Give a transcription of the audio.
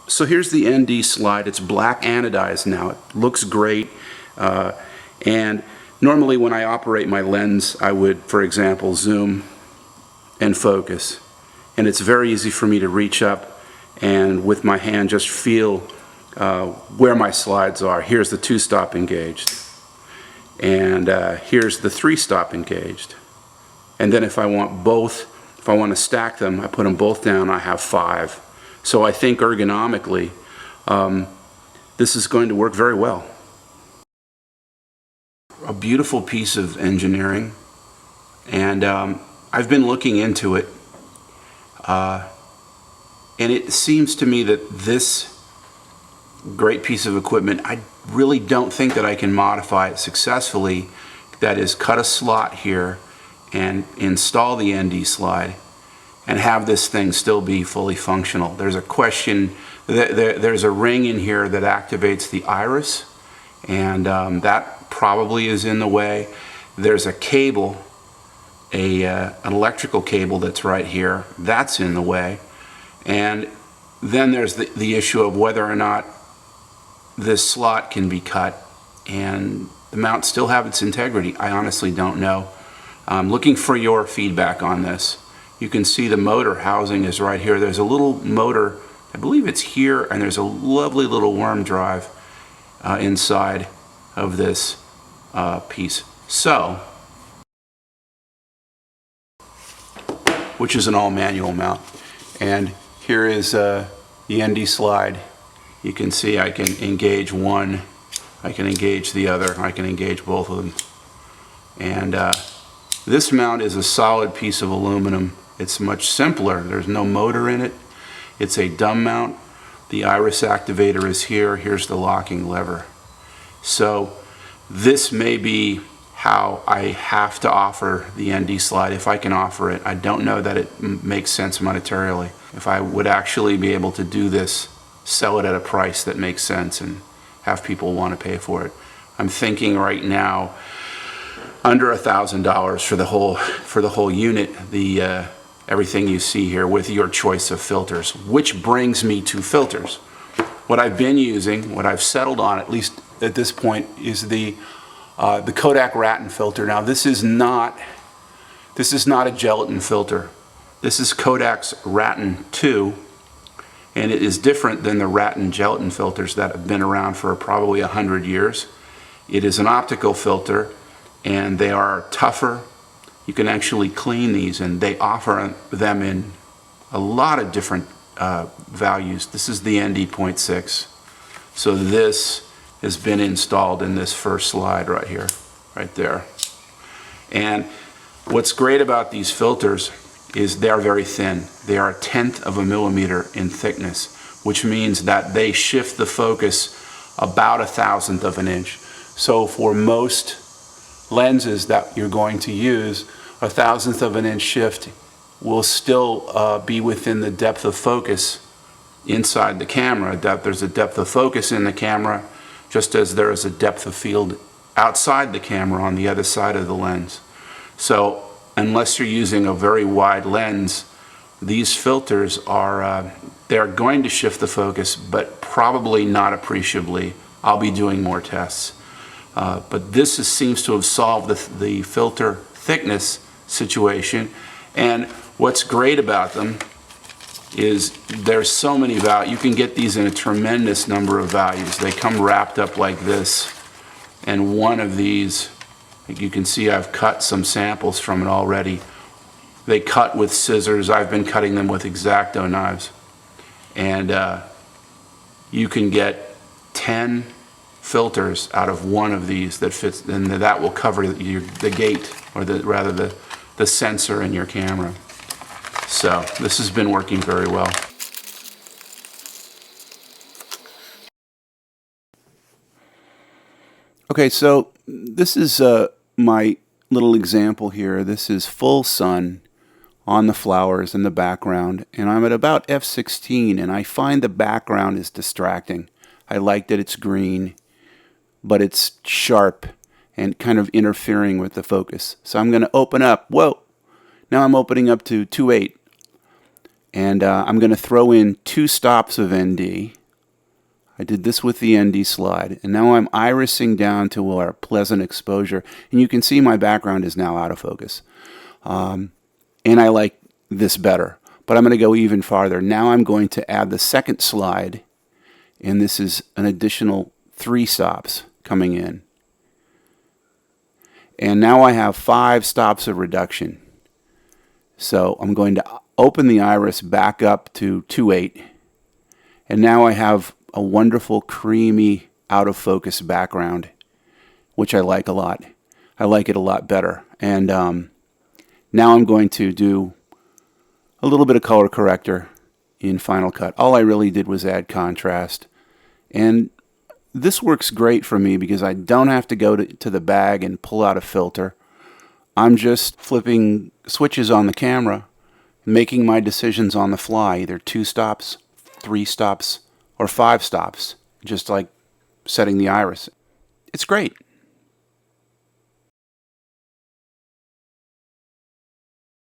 So here's the ND slide. It's black anodized now. It looks great. And normally when I operate my lens, I would, for example, zoom and focus. And it's very easy for me to reach up and with my hand just feel where my slides are. Here's the 2-stop engaged. And here's the 3-stop engaged. And then if I want both, if I want to stack them, I put them both down, I have 5. So I think ergonomically, this is going to work very well. A beautiful piece of engineering, and I've been looking into it, and it seems to me that this great piece of equipment, I really don't think that I can modify it successfully. That is, cut a slot here and install the ND slide and have this thing still be fully functional. There's a question, there's a ring in here that activates the iris, and that probably is in the way. There's a cable, an electrical cable that's right here, that's in the way. And then there's the issue of whether or not this slot can be cut and the mount still have its integrity. I honestly don't know. I'm looking for your feedback on this. You can see the motor housing is right here. There's a little motor, I believe it's here, and there's a lovely little worm drive inside of this piece. So, which is an all manual mount. And here is the ND slide. You can see I can engage one, I can engage the other, I can engage both of them. And this mount is a solid piece of aluminum. It's much simpler. There's no motor in it. It's a dumb mount. The iris activator is here. Here's the locking lever. So this may be how I have to offer the ND slide, if I can offer it. I don't know that it makes sense monetarily. If I would actually be able to do this, sell it at a price that makes sense and have people want to pay for it. I'm thinking right now under $1,000 for the whole unit, everything you see here with your choice of filters, which brings me to filters. What I've been using, what I've settled on, at least at this point, is the Kodak Raton filter. Now this is not a gelatin filter. This is Kodak's Raton 2, and it is different than the Raton gelatin filters that have been around for probably 100 years. It is an optical filter, and they are tougher. You can actually clean these, and they offer them in a lot of different values. This is the ND 0.6. So this has been installed in this first slide right here, right there. And what's great about these filters is they're very thin. They are 1/10 of a millimeter in thickness, which means that they shift the focus about 1/1000th of an inch. So for most lenses that you're going to use, 1/1000th of an inch shift will still be within the depth of focus inside the camera. There's a depth of focus in the camera, just as there is a depth of field outside the camera on the other side of the lens. So unless you're using a very wide lens, these filters are they're going to shift the focus, but probably not appreciably. I'll be doing more tests. But this seems to have solved the filter thickness situation. And what's great about them is there's so many values. You can get these in a tremendous number of values. They come wrapped up like this. And one of these, you can see I've cut some samples from it already. They cut with scissors. I've been cutting them with X-Acto knives. And you can get 10 filters out of one of these that fits, and that will cover the gate, or rather the sensor in your camera. So this has been working very well. Okay, so this is my little example here. This is full sun on the flowers in the background, and I'm at about f/16, and I find the background is distracting. I like that it's green, but it's sharp and kind of interfering with the focus. So I'm going to open up. Whoa! Now I'm opening up to 2.8. And I'm going to throw in 2 stops of ND. I did this with the ND slide, and now I'm irising down to our pleasant exposure, and you can see my background is now out of focus. And I like this better, but I'm going to go even farther. Now I'm going to add the second slide, and this is an additional 3 stops coming in. And now I have 5 stops of reduction. So I'm going to open the iris back up to 2.8, and now I have a wonderful creamy out of focus background, which I like a lot. I like it a lot better. And now I'm going to do a little bit of color corrector in Final Cut. All I really did was add contrast, and this works great for me because I don't have to go to the bag and pull out a filter. I'm just flipping switches on the camera, making my decisions on the fly, either 2 stops, 3 stops, or 5 stops, just like setting the iris. It's great.